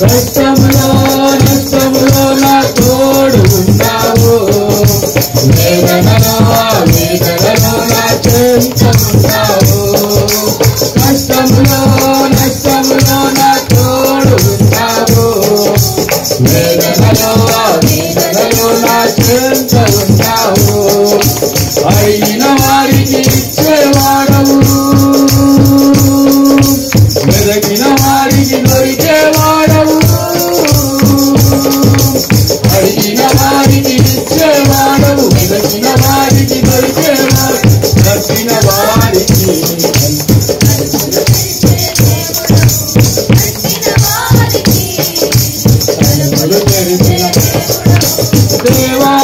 కష్టములో నష్టములో నా తోడు ఉన్నావు, వేదనలో వేదనలో నా చెంత ఉన్నావు. కష్టములో నష్టములో నా తోడు ఉన్నావు, వేదనలో వేదనలో నా చెంత ఉన్నావు. అయిన వారికి ఇచ్చేవాడవు, వెదకిన వారికి దొరికేవాడవు. అడిగిన వారికి ఇచ్చేవాడవు, వెదకిన వారికి దొరికేవాడు. తప్పిన వారికి దేవా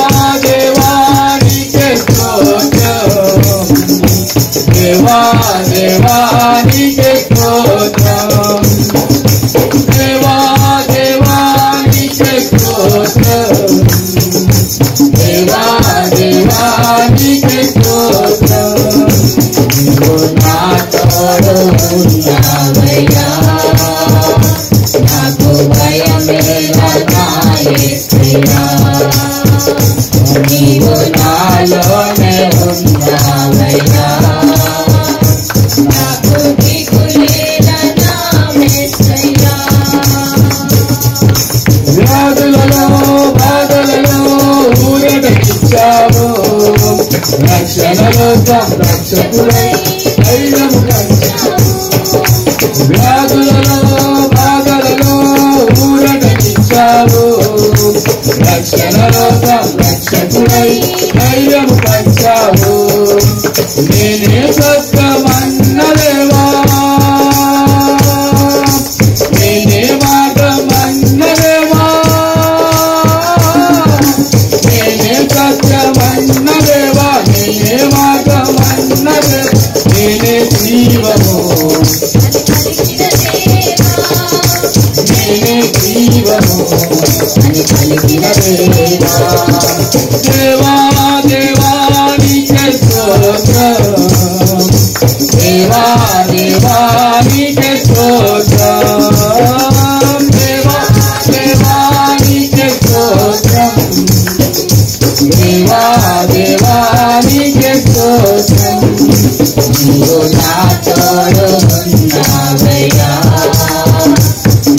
దేవానికే స్తోత్రం, దేవా దేవానికే స్తోత్రం, దేవా దేవానికే స్తోత్రం, దేవా దేవానికే స్తోత్రం. నీవు నా తోడు ఉన్నావయ్యా, నాకు భయమేలా నా యేసయ్యా. నీవు నాలోనే ఉన్నావయ్యా, నాకు దిగులేలా నా యేసయ్యా. వ్యాధులలో బాధలలో ఊరటకిచ్చావు, రక్షణలో సంరక్షకుడై ధైర్యము కలిగావు. వ్యాధులలో బాధలలో ఊరటకిచ్చావు, రక్షణలో సంరక్షకుడై ధైర్యము పంచావు. నేనే స్వర్గమన్నదేవా, నేనే మార్గమన్నదేవా, నేనే సత్యమన్నదేవా, నేనే మార్గమన్నదేవా, నేనే జీవము, నేనే జీవము అని పలికిన దేవా. దేవా దేవానికే స్తోత్రం, దేవా దేవానికే స్తోత్రం, దేవా దేవానికే స్తోత్రం, దేవా దేవానికే స్తోత్రం. నీవు నా తోడు ఉన్నావయ్యా,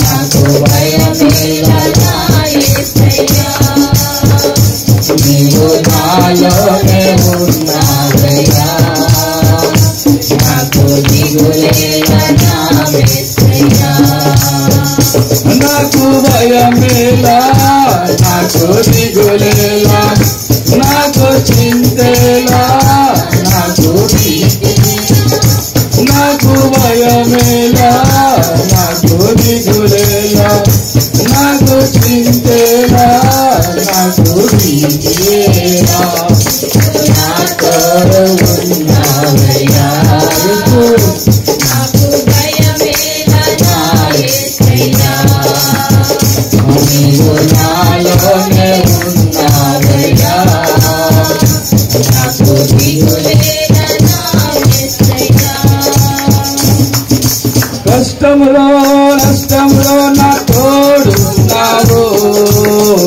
నాకు భయమేలా నా యేసయ్యా. నీవు నాలోనే ఉన్నావయ్యా, నాకు దిగులేలా నా యేసయ్యా. నాకు భయమేలా, నాకు దిగులేలా, నాకు చింతేలా, నాకు నాకు భయమేలా, నాకు దిగులేలా, నాకు చింతేలా, నాకు భీతియేలా. నా తోడు ఉన్నావయ్యా, నాకు భయమేలా నా యేసయ్యా. నీవు నాలోనే ఉన్నావయ్యా, నాకు దిగులేలా నా యేసయ్యా. కష్టములో నష్టములో నా తోడు ఉన్నావు,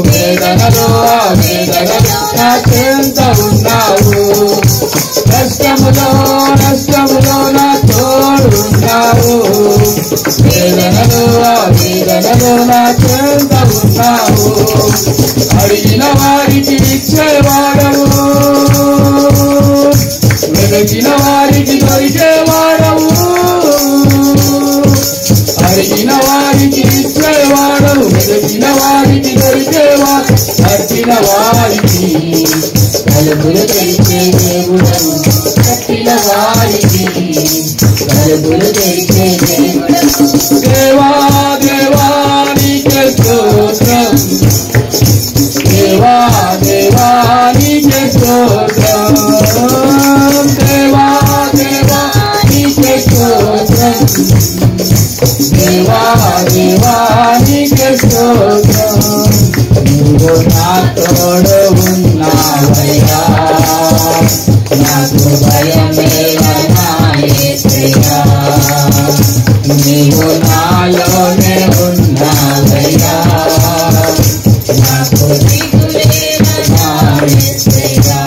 వేదనలో వేదనలో నా చెంత ఉన్నావు. కష్టములో నష్టములో నా తోడు ఉన్నావు, వేదనలో వేదనలో నా చెంత ఉన్నావు. అడిగిన వారికి ఇచ్చేవాడవు, వెదకిన వారికి దొరికేవాడవు. అడిగిన వారికి ఇచ్చేవాడవు, వెదకిన వారికి దొరికేవాడు. తప్పిన వారికి తలుపులు తెరిచే దేవుడవు, తప్పిన వారికి తలుపులు తెరిచే దేవుడవు. దేవా దేవానికే స్తోత్రం, దేవా దేవానికే స్తోత్రం, దేవా దేవానికే స్తోత్రం, దేవా దేవా దేవా నీకే స్తోత్రం నీవు నా తోడు ఉన్నావయ్యా నాకు భయమేలా యేసయ్యా నీవు నాలోనే ఉన్నావయ్యా నాకు దిగులేలా యేసయ్యా